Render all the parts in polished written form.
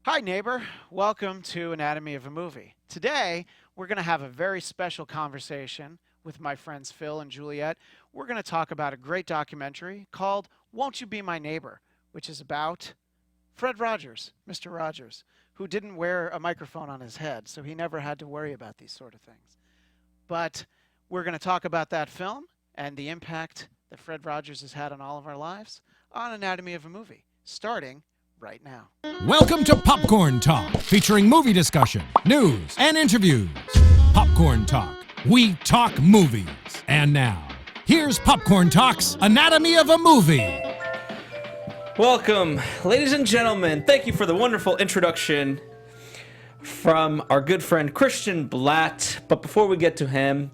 Hi, neighbor. Welcome to Anatomy of a Movie. Today, we're going to have a very special conversation with my friends Phil and Juliet. We're going to talk about a great documentary called Won't You Be My Neighbor, which is about Fred Rogers, Mr. Rogers, who didn't wear a microphone on his head, so he never had to worry about these sort of things. But we're going to talk about that film and the impact that Fred Rogers has had on all of our lives on Anatomy of a Movie, starting right now. Welcome to Popcorn Talk, featuring movie discussion, news, and interviews. Popcorn Talk. We talk movies. And now, here's Popcorn Talk's Anatomy of a Movie. Welcome, ladies and gentlemen. Thank you for the wonderful introduction from our good friend Kristian Blatt. But before we get to him,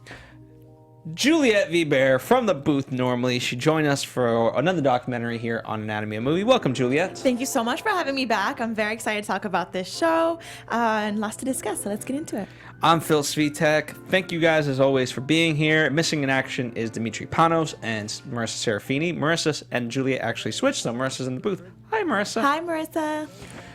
Juliet Viber from the booth normally. She joined us for another documentary here on Anatomy of a Movie. Welcome, Juliet. Thank you so much for having me back. I'm very excited to talk about this show and lots to discuss, so let's get into it. I'm Phil Svitek. Thank you guys, as always, for being here. Missing in action is Demetri, Panos, and Marissa Serafini. Marissa and Juliet actually switched, so Marissa's in the booth. Hi, Marissa. Hi, Marissa.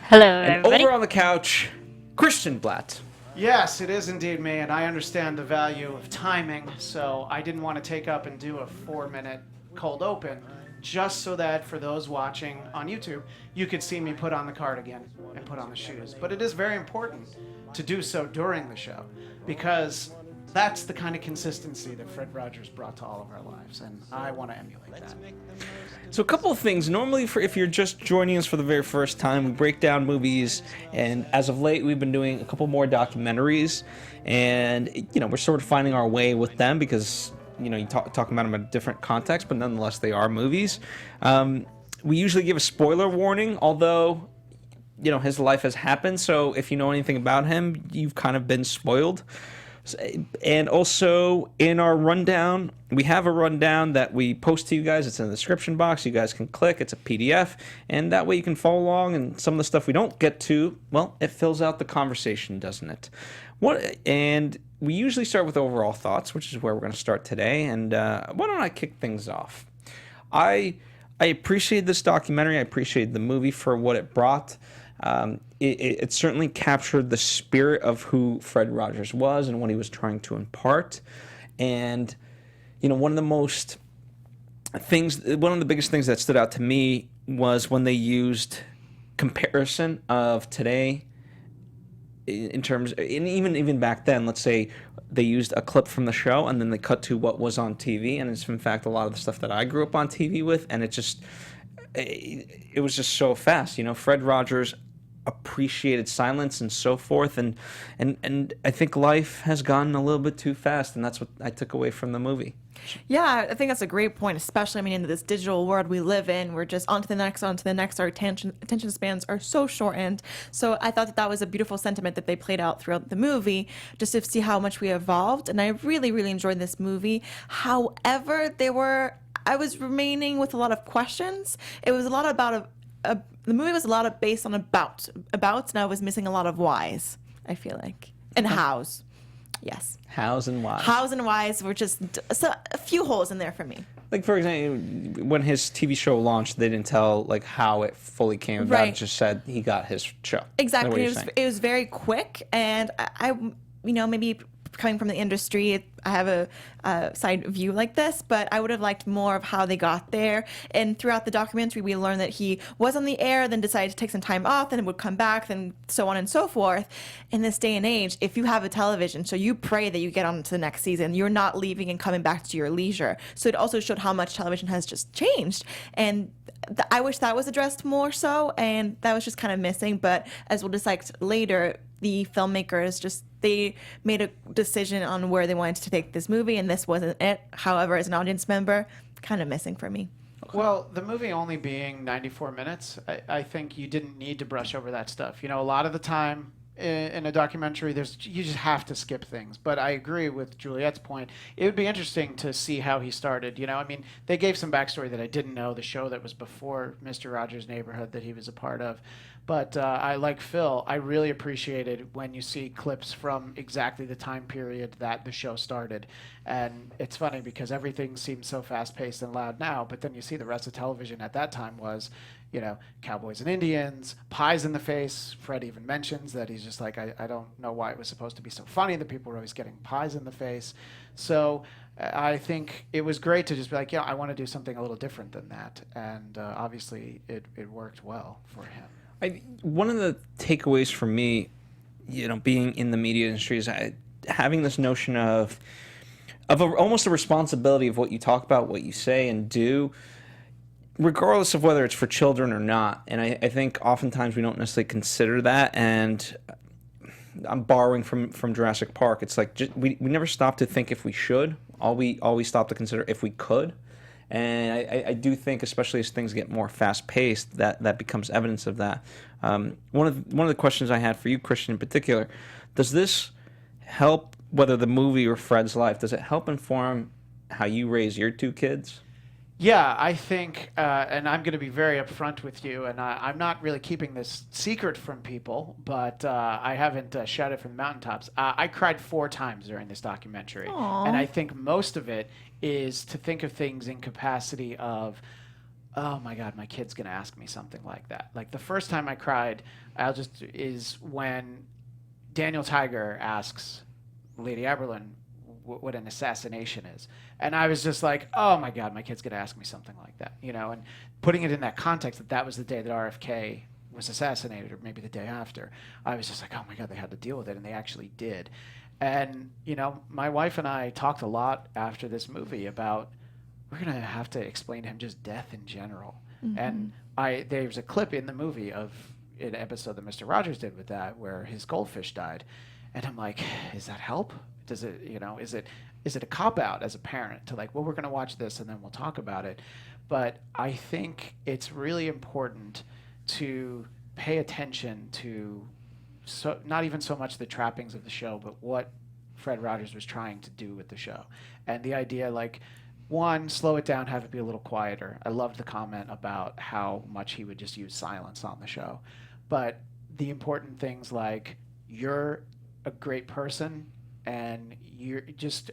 Hello, And everybody. over on the couch, Kristian Blatt. Yes, it is indeed me, and I understand the value of timing, so I didn't want to take up and do a 4-minute cold open, just so that for those watching on YouTube, you could see me put on the cardigan and put on the shoes. But it is very important to do so during the show, because that's the kind of consistency that Fred Rogers brought to all of our lives, and I want to emulate that. So a couple of things. Normally, if you're just joining us for the very first time, we break down movies, and as of late, we've been doing a couple more documentaries, and we're sort of finding our way with them because you talking about them in a different context, but nonetheless, they are movies. We usually give a spoiler warning, although his life has happened, so if you know anything about him, you've kind of been spoiled. And also in our rundown, we have a rundown that we post to you guys. It's in the description box. You guys can click. It's a PDF, and that way you can follow along. And some of the stuff we don't get to, well, it fills out the conversation, doesn't it? And we usually start with overall thoughts, which is where we're going to start today. And why don't I kick things off? I appreciate this documentary. I appreciate the movie for what it brought. It certainly captured the spirit of who Fred Rogers was and what he was trying to impart. And, one of the biggest things that stood out to me was when they used comparison of today in terms, and even back then, let's say they used a clip from the show and then they cut to what was on TV. And it's in fact a lot of the stuff that I grew up on TV with. And it was just so fast. Fred Rogers appreciated silence and so forth, and I think life has gone a little bit too fast, and that's what I took away from the movie. Yeah, I think that's a great point, especially, in this digital world we live in. We're just on to the next, on to the next. Our attention spans are so shortened. So I thought that was a beautiful sentiment that they played out throughout the movie, just to see how much we evolved. And I really, really enjoyed this movie. However, I was remaining with a lot of questions. It was a lot about the movie was a lot of based on abouts, and I was missing a lot of whys, I feel like, and hows. Yes. Hows and whys. Hows and whys were just a few holes in there for me. Like, for example, when his TV show launched, they didn't tell how it fully came about. Right. It just said he got his show. Exactly. It was very quick, and I maybe coming from the industry, I have a side view like this, but I would have liked more of how they got there. And throughout the documentary, we learned that he was on the air, then decided to take some time off, then would come back, then so on and so forth. In this day and age, if you have a television show, you pray that you get on to the next season. You're not leaving and coming back to your leisure. So it also showed how much television has just changed. And I wish that was addressed more so, and that was just kind of missing. But as we'll dissect later, the filmmakers they made a decision on where they wanted to take this movie, and this wasn't it. However, as an audience member, kind of missing for me. Well, the movie only being 94 minutes, I think you didn't need to brush over that stuff. A lot of the time in a documentary, you just have to skip things. But I agree with Juliet's point. It would be interesting to see how he started. They gave some backstory that I didn't know, the show that was before Mr. Rogers' Neighborhood that he was a part of. But I, like Phil, I really appreciated when you see clips from exactly the time period that the show started. And it's funny because everything seems so fast-paced and loud now, but then you see the rest of television at that time was cowboys and Indians, pies in the face. Fred even mentions that he's just like, I don't know why it was supposed to be so funny that people were always getting pies in the face. So I think it was great to just be like, I want to do something a little different than that. And obviously it worked well for him. One of the takeaways for me, being in the media industry is having this notion of almost a responsibility of what you talk about, what you say and do, regardless of whether it's for children or not. And I think oftentimes we don't necessarily consider that. And I'm borrowing from Jurassic Park. It's like we never stop to think if we should. We stop to consider if we could. And I do think, especially as things get more fast-paced, that becomes evidence of that. One of the questions I had for you, Kristian, in particular, does this help, whether the movie or Fred's life, does it help inform how you raise your two kids? Yeah, I think, and I'm going to be very upfront with you, and I'm not really keeping this secret from people, but I haven't shouted from the mountaintops. I cried 4 times during this documentary, Aww. and I think most of it is to think of things in capacity of, oh my God, my kid's going to ask me something like that. Like the first time I cried, is when Daniel Tiger asks Lady Aberlin what an assassination is. And I was just like, oh my God, my kid's going to ask me something like that, and putting it in that context that was the day that RFK was assassinated, or maybe the day after, I was just like, oh my God, they had to deal with it, and they actually did. And, my wife and I talked a lot after this movie about, we're going to have to explain to him just death in general. Mm-hmm. And there's a clip in the movie of an episode that Mr. Rogers did with that, where his goldfish died. And I'm like, does that help? Does it, is it a cop-out as a parent to like, well, we're going to watch this and then we'll talk about it. But I think it's really important to pay attention to not even so much the trappings of the show, but what Fred Rogers was trying to do with the show. And the idea, like, one, slow it down, have it be a little quieter. I loved the comment about how much he would just use silence on the show. But the important things like, you're a great person, and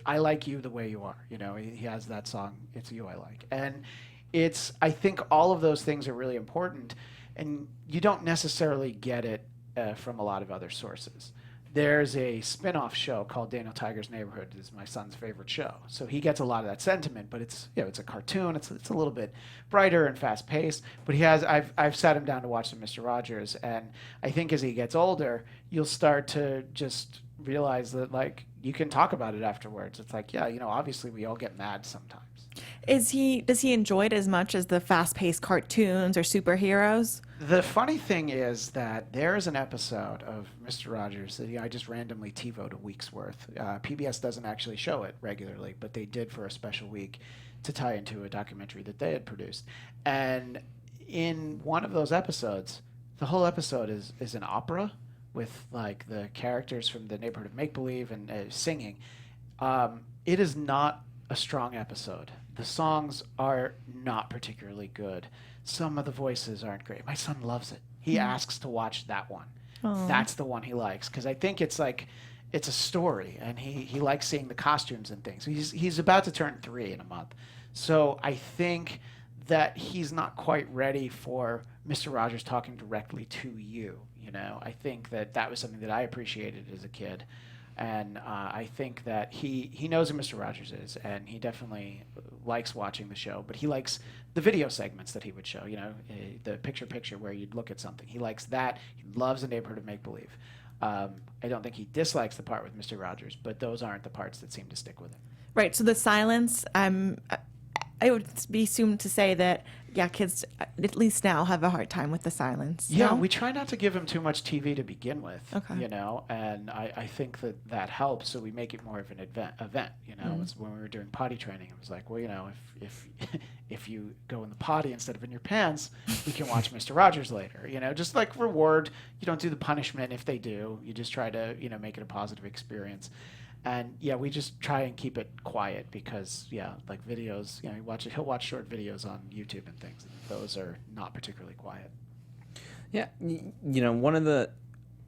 I like you the way you are. He has that song, It's You I Like. And I think all of those things are really important, and you don't necessarily get it from a lot of other sources. There's a spin-off show called Daniel Tiger's Neighborhood. It's my son's favorite show. So he gets a lot of that sentiment, but it's a cartoon. It's a little bit brighter and fast-paced. But I've sat him down to watch some Mr. Rogers, and I think as he gets older, you'll start to just realize that, like, you can talk about it afterwards. It's like, obviously we all get mad sometimes. Does he enjoy it as much as the fast-paced cartoons or superheroes? The funny thing is that there is an episode of Mr. Rogers that I just randomly TiVoed a week's worth. PBS doesn't actually show it regularly, but they did for a special week to tie into a documentary that they had produced. And in one of those episodes, the whole episode is an opera with like the characters from the neighborhood of make-believe and singing. It is not a strong episode. The songs are not particularly good. Some of the voices aren't great. My son loves it. He asks to watch that one. Aww. That's the one he likes, because I think it's a story, and he likes seeing the costumes and things. He's about to turn 3 in a month. So I think that he's not quite ready for Mr. Rogers talking directly to you. I think that was something that I appreciated as a kid. And I think that he knows who Mr. Rogers is, and he definitely likes watching the show. But he likes the video segments that he would show, the picture where you'd look at something. He likes that. He loves the neighborhood of make-believe. I don't think he dislikes the part with Mr. Rogers, but those aren't the parts that seem to stick with him. Right, so the silence, I would be assumed to say that, kids at least now have a hard time with the silence. Yeah, no? We try not to give them too much TV to begin with, okay. And I think that helps, so we make it more of an event. It's when we were doing potty training, it was like, well, if you go in the potty instead of in your pants, we can watch Mr. Rogers later, just like reward. You don't do the punishment if they do. You just try to, make it a positive experience. And we just try and keep it quiet because, like videos, he'll watch short videos on YouTube and things. And those are not particularly quiet. Yeah.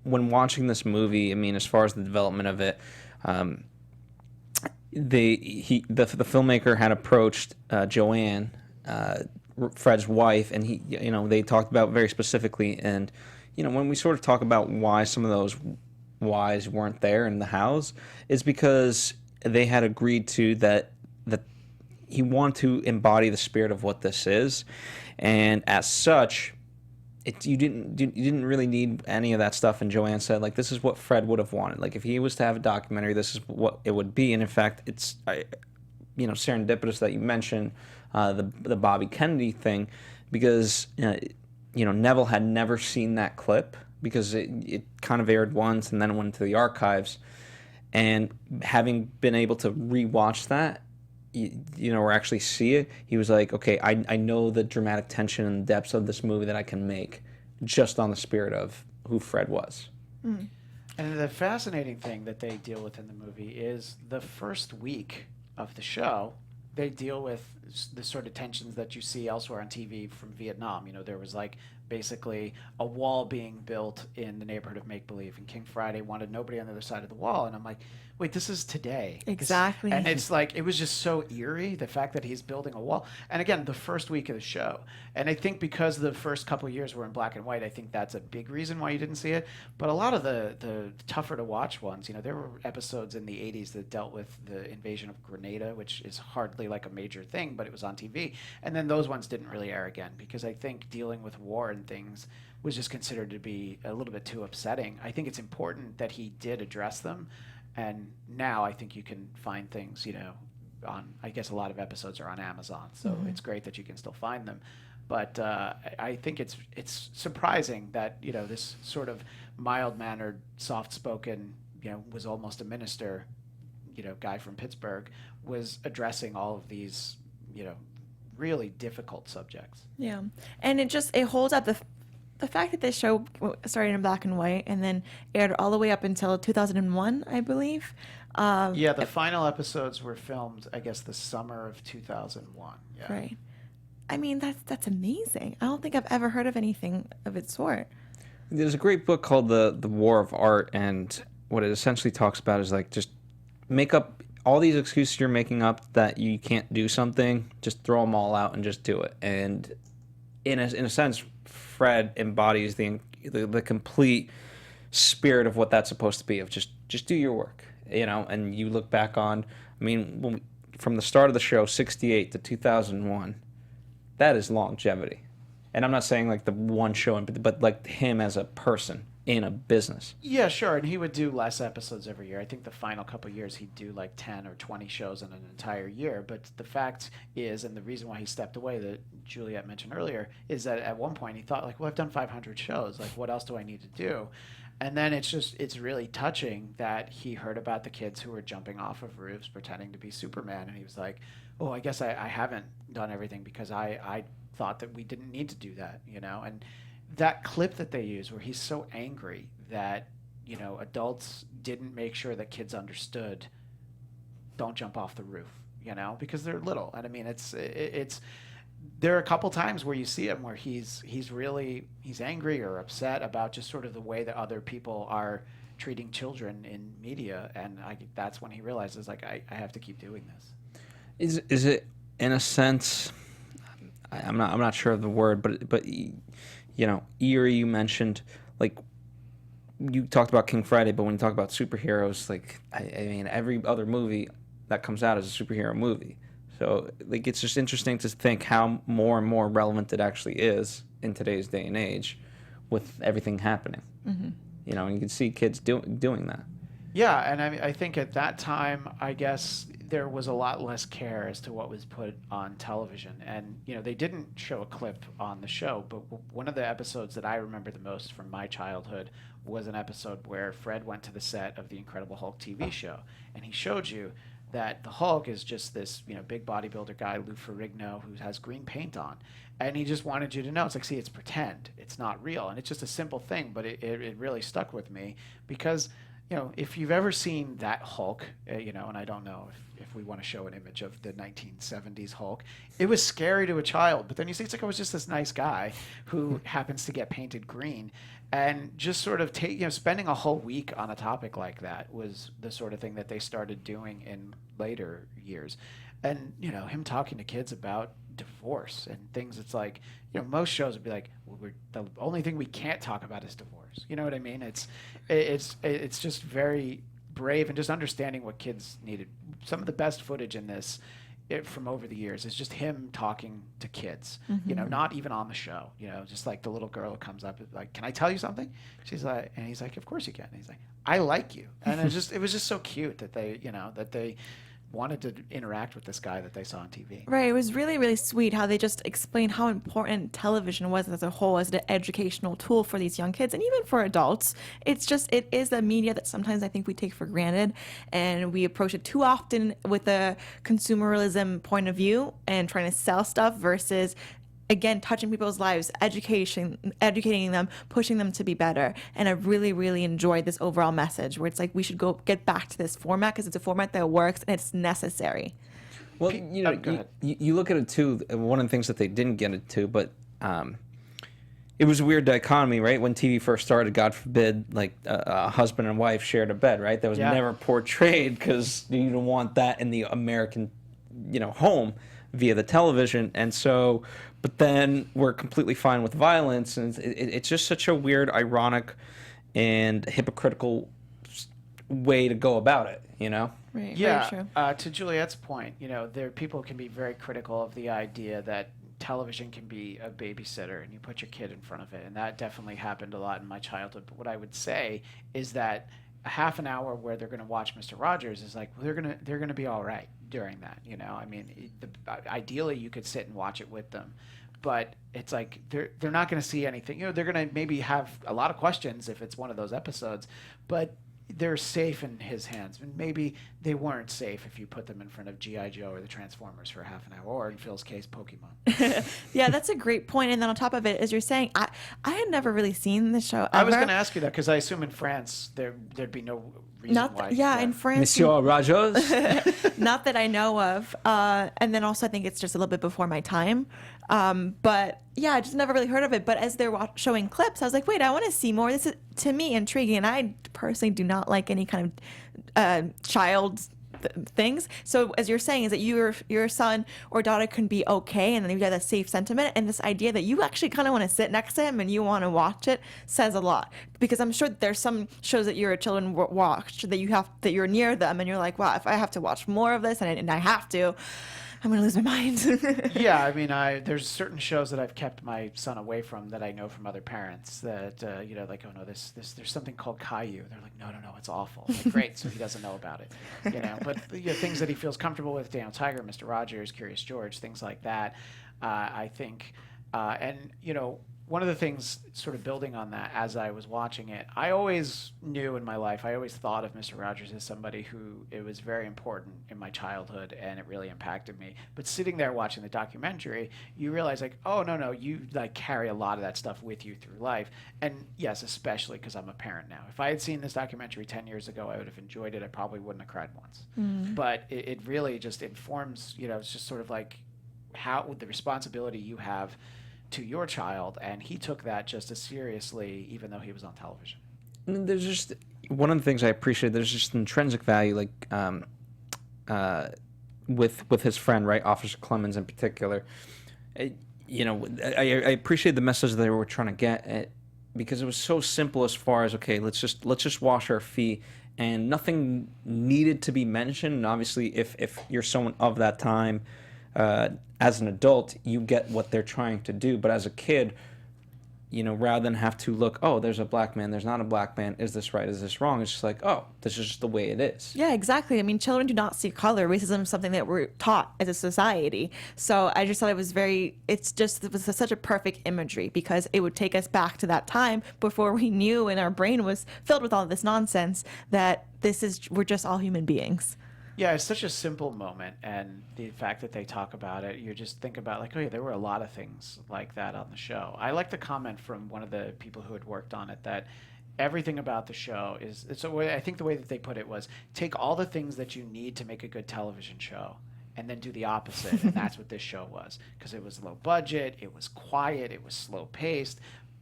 When watching this movie, I mean, as far as the development of it, the filmmaker had approached Joanne Fred's wife, and they talked about very specifically, and when we sort of talk about why some of those wives weren't there in the house, is because they had agreed to that he wanted to embody the spirit of what this is, and as such, you didn't really need any of that stuff. And Joanne said, like, this is what Fred would have wanted. Like, if he was to have a documentary, this is what it would be. And in fact, it's serendipitous that you mentioned the Bobby Kennedy thing, because Neville had never seen that clip, because it kind of aired once and then it went into the archives. And having been able to rewatch that, or actually see it, he was like, okay, I know the dramatic tension and depths of this movie that I can make just on the spirit of who Fred was. Mm. And the fascinating thing that they deal with in the movie is the first week of the show, they deal with the sort of tensions that you see elsewhere on TV from Vietnam. There was like basically a wall being built in the neighborhood of Make Believe, and King Friday wanted nobody on the other side of the wall. And I'm like, wait, this is today. Exactly. And it's like, it was just so eerie, the fact that he's building a wall. And again, the first week of the show. And I think because the first couple of years were in black and white, I think that's a big reason why you didn't see it. But a lot of the tougher to watch ones, there were episodes in the 80s that dealt with the invasion of Grenada, which is hardly like a major thing, but it was on TV. And then those ones didn't really air again, because I think dealing with war and things was just considered to be a little bit too upsetting. I think it's important that he did address them. And now I think you can find things, on, I guess a lot of episodes are on Amazon, so it's great that you can still find them. But I think it's surprising that, this sort of mild-mannered, soft-spoken, was almost a minister, guy from Pittsburgh, was addressing all of these, really difficult subjects. Yeah. And it holds up the fact that this show started in black and white and then aired all the way up until 2001, I believe. Yeah, the final episodes were filmed, I guess, the summer of 2001. Yeah. Right. I mean, that's amazing. I don't think I've ever heard of anything of its sort. There's a great book called The War of Art, and what it essentially talks about is like, just make up all these excuses you're making up that you can't do something, just throw them all out and just do it. And in a sense, Fred embodies the complete spirit of what that's supposed to be, of just do your work, and you look back on, from the start of the show, 1968 to 2001, that is longevity. And I'm not saying like the one show, but like him as a person in a business. Yeah, sure. And he would do less episodes every year. I think the final couple of years he'd do like 10 or 20 shows in an entire year. But the fact is, and the reason why he stepped away that Juliet mentioned earlier, is that at one point he thought like, well, I've done 500 shows. Like, what else do I need to do? And then it's really touching that he heard about the kids who were jumping off of roofs pretending to be Superman. And he was like, oh, I guess I haven't done everything because I thought that we didn't need to do that, And that clip that they use where he's so angry that, adults didn't make sure that kids understood, don't jump off the roof, because they're little. And I mean, it's there are a couple times where you see him where he's angry or upset about just sort of the way that other people are treating children in media. And that's when he realizes, like, I have to keep doing this. Is it, in a sense, I'm not sure of the word, but eerie, you mentioned, like, you talked about King Friday, but when you talk about superheroes, like, I mean, every other movie that comes out is a superhero movie. So, like, it's just interesting to think how more and more relevant it actually is in today's day and age with everything happening. Mm-hmm. And you can see kids doing that. Yeah, and I think at that time, I guess there was a lot less care as to what was put on television. And, they didn't show a clip on the show, but one of the episodes that I remember the most from my childhood was an episode where Fred went to the set of the Incredible Hulk TV show, and he showed you that the Hulk is just this, big bodybuilder guy, Lou Ferrigno, who has green paint on. And he just wanted you to know, it's like, see, it's pretend. It's not real. And it's just a simple thing, but it really stuck with me because, if you've ever seen that Hulk, and I don't know if we want to show an image of the 1970s Hulk, it was scary to a child. But then you see, it's like, it was just this nice guy who happens to get painted green. And just sort of spending a whole week on a topic like that was the sort of thing that they started doing in later years. And, him talking to kids about divorce and things. It's like, most shows would be like, well, the only thing we can't talk about is divorce. You know what I mean? It's just very brave and just understanding what kids needed. Some of the best footage in this from over the years is just him talking to kids, not even on the show, just like the little girl who comes up like, can I tell you something? She's like, and he's like, of course you can. And he's like, I like you. And it was just so cute that they wanted to interact with this guy that they saw on TV. Right. It was really, really sweet how they just explained how important television was as a whole, as an educational tool for these young kids and even for adults. It is a media that sometimes I think we take for granted, and we approach it too often with a consumerism point of view and trying to sell stuff versus, again, touching people's lives, educating them, pushing them to be better. And I really, really enjoyed this overall message where it's like we should go get back to this format because it's a format that works and it's necessary. Well, you look at it too. One of the things that they didn't get into, but it was a weird dichotomy, right? When TV first started, God forbid, like a husband and wife shared a bed, right? That was never portrayed because you don't want that in the American, home via the television. And so, but then we're completely fine with violence, and it's just such a weird, ironic, and hypocritical way to go about it, Right. Yeah. Very true. To Juliet's point, people can be very critical of the idea that television can be a babysitter and you put your kid in front of it, and that definitely happened a lot in my childhood. But what I would say is that a half an hour where they're going to watch Mr. Rogers is like, well, they're gonna be all right during that. I mean, ideally you could sit and watch it with them, but it's like they're not going to see anything. They're going to maybe have a lot of questions if it's one of those episodes, but they're safe in his hands. And maybe they weren't safe if you put them in front of G.I. Joe or the Transformers for half an hour, or in Phil's case, Pokemon. Yeah, that's a great point. And then on top of it, as you're saying, I had never really seen the show ever. I was going to ask you that because I assume in France there'd be no reason why. In France. Monsieur Rogers? Not that I know of. And then also I think it's just a little bit before my time. But yeah, I just never really heard of it. But as they're showing clips, I was like, wait, I want to see more. This is, to me, intriguing. And I personally do not like any kind of child things. So as you're saying, is that your son or daughter can be okay, and then you have that safe sentiment, and this idea that you actually kind of want to sit next to him and you want to watch it says a lot. Because I'm sure there's some shows that your children watch that you're near them and you're like, wow, if I have to watch more of this and I have to, I'm going to lose my mind. Yeah, I mean, there's certain shows that I've kept my son away from that I know from other parents that, like, oh no, there's something called Caillou. They're like, no, it's awful. I'm like, great, so he doesn't know about it, But things that he feels comfortable with, Daniel Tiger, Mr. Rogers, Curious George, things like that, I think, and one of the things, sort of building on that, as I was watching it, I always knew in my life, I always thought of Mr. Rogers as somebody who it was very important in my childhood, and it really impacted me. But sitting there watching the documentary, you realize, like, oh, no, you like carry a lot of that stuff with you through life. And yes, especially because I'm a parent now. If I had seen this documentary 10 years ago, I would have enjoyed it. I probably wouldn't have cried once. But it really just informs, it's just sort of like how the responsibility you have to your child, and he took that just as seriously, even though he was on television. There's just one of the things I appreciate. There's just intrinsic value, like with his friend, right, Officer Clemens in particular. I appreciate the message they were trying to get because it was so simple as far as, okay, let's just wash our feet, and nothing needed to be mentioned. And obviously, if you're someone of that time. As an adult, you get what they're trying to do, but as a kid, rather than have to look, oh, there's a black man, there's not a black man, is this right, is this wrong? It's just like, oh, this is just the way it is. Yeah, exactly. I mean, children do not see color. Racism is something that we're taught as a society. So I just thought it was such a perfect imagery because it would take us back to that time before we knew and our brain was filled with all this nonsense that we're just all human beings. Yeah, it's such a simple moment, and the fact that they talk about it, you just think about, like, oh yeah, there were a lot of things like that on the show. I like the comment from one of the people who had worked on it that everything about the show is, so I think the way that they put it was, take all the things that you need to make a good television show and then do the opposite, and that's what this show was. Because it was low budget, it was quiet, it was slow paced,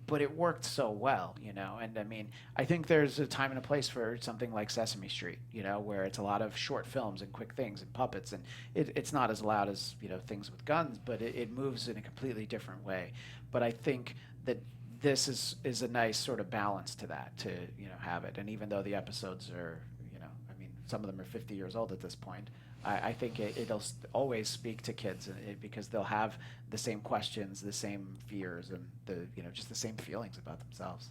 but it worked so well, you know. And I mean, I think there's a time and a place for something like Sesame Street, you know, where it's a lot of short films and quick things and puppets, and it's not as loud as, you know, things with guns, but it moves in a completely different way. But I think that this is a nice sort of balance to that, to, you know, have it. And even though the episodes are, you know, I mean, some of them are 50 years old at this point, I think it'll always speak to kids because they'll have the same questions, the same fears, and just the same feelings about themselves.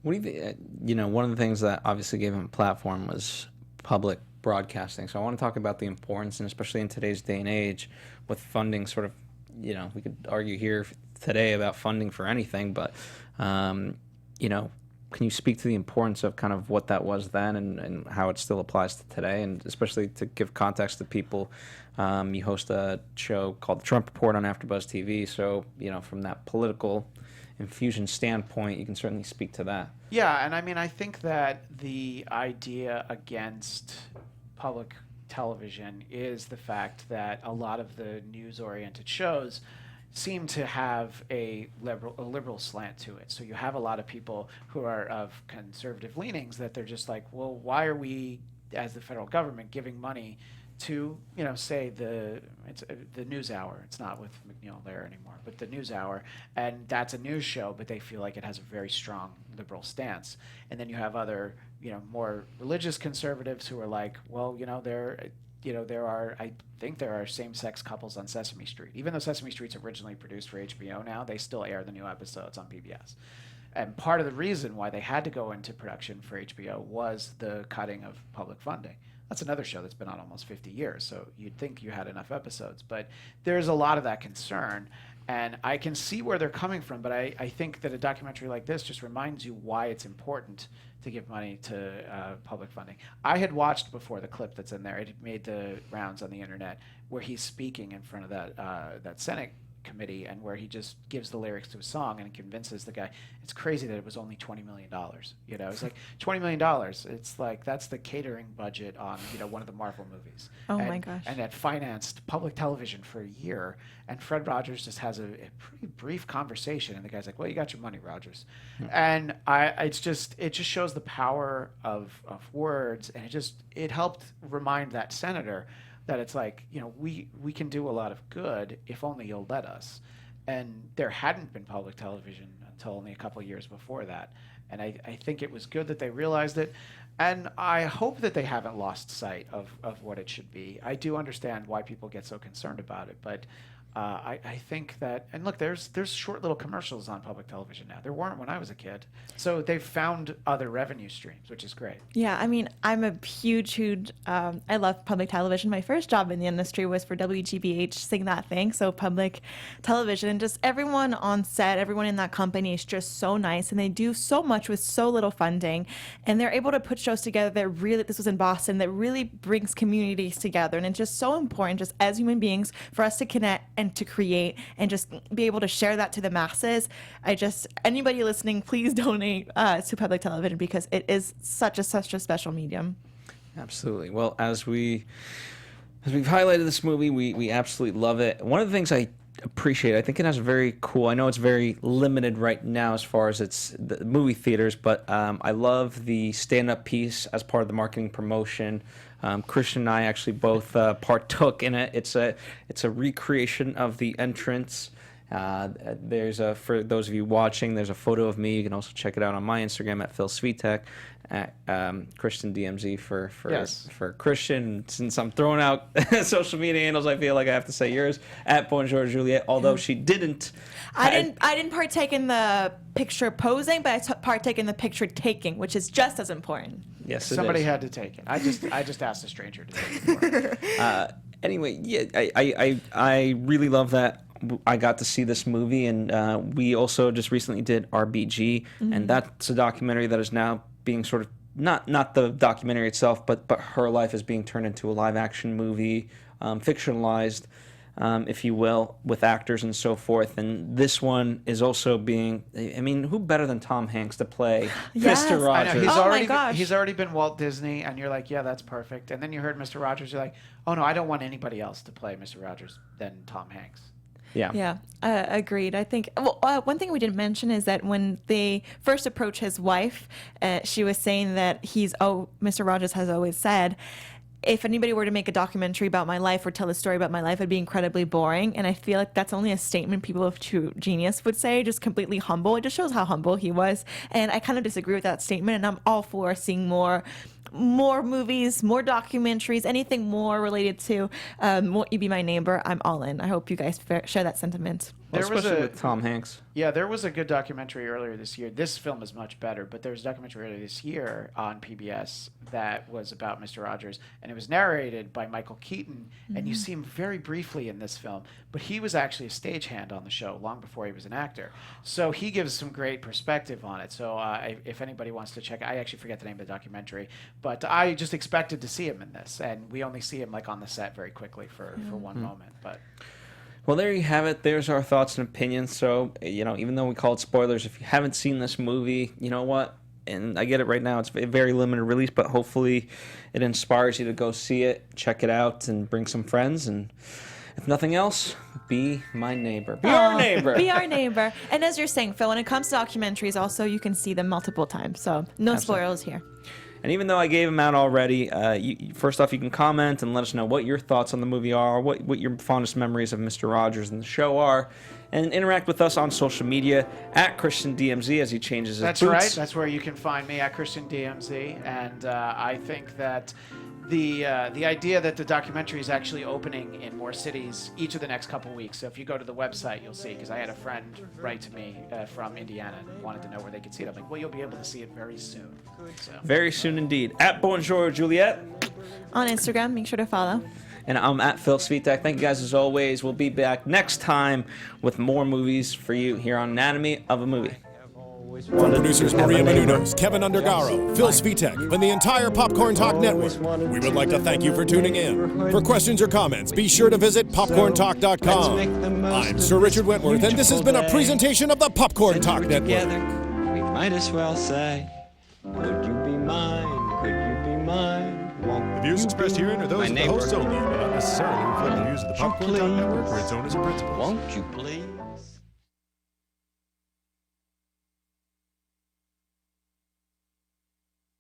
What do you think? You know, one of the things that obviously gave him a platform was public broadcasting. So I want to talk about the importance, and especially in today's day and age, with funding sort of, you know, we could argue here today about funding for anything, but, you know, can you speak to the importance of kind of what that was then and how it still applies to today? And especially to give context to people, you host a show called The Trump Report on AfterBuzz TV. So, you know, from that political infusion standpoint, you can certainly speak to that. Yeah, and I mean, I think that the idea against public television is the fact that a lot of the news-oriented shows seem to have a liberal slant to it. So you have a lot of people who are of conservative leanings that they're just like, well, why are we, as the federal government, giving money to, you know, say the NewsHour? It's not with McNeil there anymore, but the NewsHour, and that's a news show, but they feel like it has a very strong liberal stance. And then you have other, you know, more religious conservatives who are like, well, you know, I think there are same-sex couples on Sesame Street. Even though Sesame Street's originally produced for HBO now, they still air the new episodes on PBS. And part of the reason why they had to go into production for HBO was the cutting of public funding. That's another show that's been on almost 50 years, so you'd think you had enough episodes. But there's a lot of that concern, and I can see where they're coming from, but I think that a documentary like this just reminds you why it's important to give money to public funding. I had watched before the clip that's in there. It made the rounds on the internet where he's speaking in front of that Senate committee, and where he just gives the lyrics to a song and convinces the guy. It's crazy that it was only $20 million. You know, it's like $20 million. It's like that's the catering budget on, you know, one of the Marvel movies. Oh my gosh! And that financed public television for a year. And Fred Rogers just has a pretty brief conversation, and the guy's like, "Well, you got your money, Rogers." And it just shows the power of words, and it helped remind that senator that it's like, you know, we can do a lot of good if only you'll let us. And there hadn't been public television until only a couple of years before that. And I think it was good that they realized it. And I hope that they haven't lost sight of what it should be. I do understand why people get so concerned about it, but I think that, and look, there's short little commercials on public television now. There weren't when I was a kid. So they've found other revenue streams, which is great. Yeah, I mean, I'm a huge, I love public television. My first job in the industry was for WGBH, Sing That Thing. So public television, and just everyone on set, everyone in that company is just so nice, and they do so much with so little funding. And they're able to put shows together that really, this was in Boston, that really brings communities together. And it's just so important, just as human beings, for us to connect and to create and just be able to share that to the masses. Anybody listening, please donate to public television, because it is such a special medium. Absolutely. Well, as we've highlighted this movie, we absolutely love it. One of the things I appreciate, I think it has a very cool, I know it's very limited right now as far as it's the movie theaters, but I love the stand-up piece as part of the marketing promotion. Kristian and I actually both partook in it. It's a recreation of the entrance. For those of you watching, there's a photo of me. You can also check it out on my Instagram at Phil Svitek, at Kristian DMZ for Kristian. Since I'm throwing out social media handles, I feel like I have to say yours at Bonjour Juliet. Although she didn't. I didn't partake in the picture posing, but I partake in the picture taking, which is just as important. Yes, somebody had to take it. I just asked a stranger to take it for me. Anyway, yeah, I really love that. I got to see this movie, and we also just recently did RBG, and that's a documentary that is now being sort of not the documentary itself, but her life is being turned into a live action movie, fictionalized, if you will, with actors and so forth. And this one is also being, I mean, who better than Tom Hanks to play Mr. Rogers? I know, my gosh. He's already been Walt Disney, and you're like, yeah, that's perfect. And then you heard Mr. Rogers, you're like, oh no, I don't want anybody else to play Mr. Rogers than Tom Hanks. Yeah, agreed. I think one thing we didn't mention is that when they first approached his wife, she was saying that Mr. Rogers has always said, if anybody were to make a documentary about my life or tell a story about my life, it'd be incredibly boring. And I feel like that's only a statement people of true genius would say, just completely humble. It just shows how humble he was. And I kind of disagree with that statement. And I'm all for seeing more movies, more documentaries, anything more related to Won't You Be My Neighbor. I'm all in. I hope you guys share that sentiment. Especially with Tom Hanks. Yeah, there was a good documentary earlier this year. This film is much better, but there was a documentary earlier this year on PBS that was about Mr. Rogers, and it was narrated by Michael Keaton, and you see him very briefly in this film, but he was actually a stagehand on the show long before he was an actor. So he gives some great perspective on it. So if anybody wants to check, I actually forget the name of the documentary, but I just expected to see him in this, and we only see him like on the set very quickly for one moment, but... Well, there you have it. There's our thoughts and opinions. So, even though we call it spoilers, if you haven't seen this movie, you know what? And I get it right now. It's a very limited release, but hopefully it inspires you to go see it, check it out, and bring some friends. And if nothing else, be my neighbor. Be our neighbor. Be our neighbor. And as you're saying, Phil, when it comes to documentaries, also, you can see them multiple times. So no spoilers here. And even though I gave them out already, first off, you can comment and let us know what your thoughts on the movie are, what your fondest memories of Mr. Rogers and the show are, and interact with us on social media at Kristian DMZ as he changes his That's boots. right. That's where you can find me at Kristian DMZ. And I think that the idea that the documentary is actually opening in more cities each of the next couple weeks. So if you go to the website, you'll see, because I had a friend write to me from Indiana and wanted to know where they could see it. I'm like, well, you'll be able to see it very soon. So. Very soon indeed. At Bonjour Juliet. On Instagram, make sure to follow. And I'm at Phil Svitek. Thank you guys as always. We'll be back next time with more movies for you here on Anatomy of a Movie. From producers Maria Menounos, Kevin Undergaro, Phil Svitek, and the entire Popcorn Talk Network, we would like to thank you for tuning in. For questions or comments, be sure to visit popcorntalk.com. I'm Sir Richard Wentworth, and this has been a presentation of the Popcorn Talk Network. We might as well say, would you be mine? Could you be mine? The views expressed herein are those of the hosts only and may not necessarily reflect the views of the Popcorn Talk Network or its owners and principals. Won't you please?